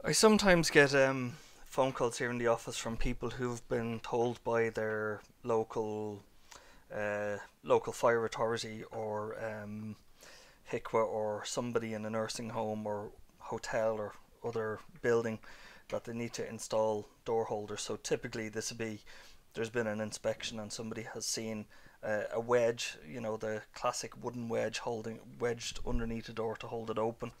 I sometimes get phone calls here in the office from people who've been told by their local fire authority or HICWA or somebody in a nursing home or hotel or other building that they need to install door holders. So typically this would be there's been an inspection and somebody has seen a wedge, the classic wooden wedge holding wedged underneath a door to hold it open.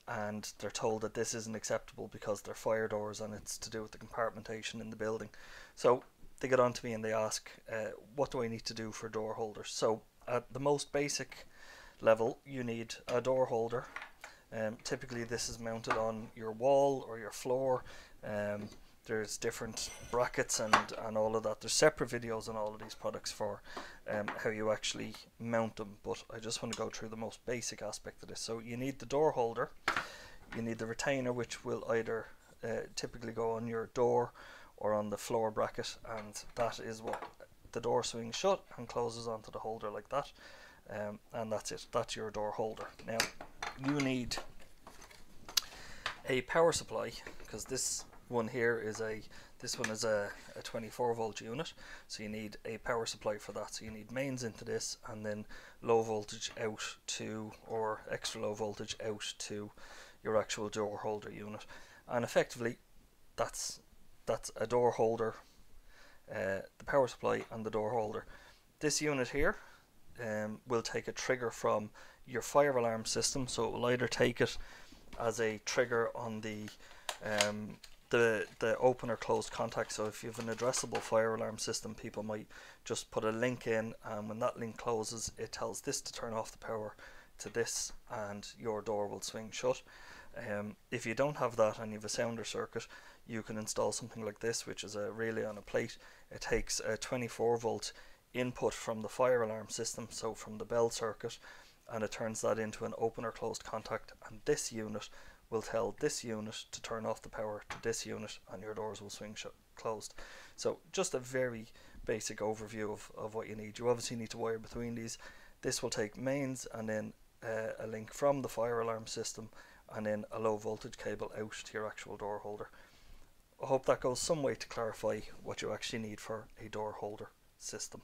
And they're told that this isn't acceptable because they're fire doors and it's to do with the compartmentation in the building. So they get on to me and they ask, what do I need to do for door holders? So at the most basic level, you need a door holder. Typically this is mounted on your wall or your floor. There's different brackets and all of that. There's separate videos on all of these products for how you actually mount them, but I just want to go through the most basic aspect of this. So you need the door holder, you need the retainer, which will either typically go on your door or on the floor bracket, and that is what the door swings shut and closes onto the holder like that, and that's it. That's your door holder. Now you need a power supply, because this one here is a 24 volt unit, so you need a power supply for that. So you need mains into this and then low voltage out to, or extra low voltage out to your actual door holder unit, and effectively that's a door holder, the power supply and the door holder. This unit here will take a trigger from your fire alarm system, so it will either take it as a trigger on the open or closed contact. So if you have an addressable fire alarm system, people might just put a link in, and when that link closes, it tells this to turn off the power to this, and your door will swing shut. If you don't have that and you have a sounder circuit, you can install something like this, which is a relay on a plate. It takes a 24 volt input from the fire alarm system, so from the bell circuit, and it turns that into an open or closed contact, and this unit will tell this unit to turn off the power to this unit, and your doors will swing shut closed. So just a very basic overview of what you need. You obviously need to wire between these. This will take mains and then a link from the fire alarm system, and then a low voltage cable out to your actual door holder. I hope that goes some way to clarify what you actually need for a door holder system.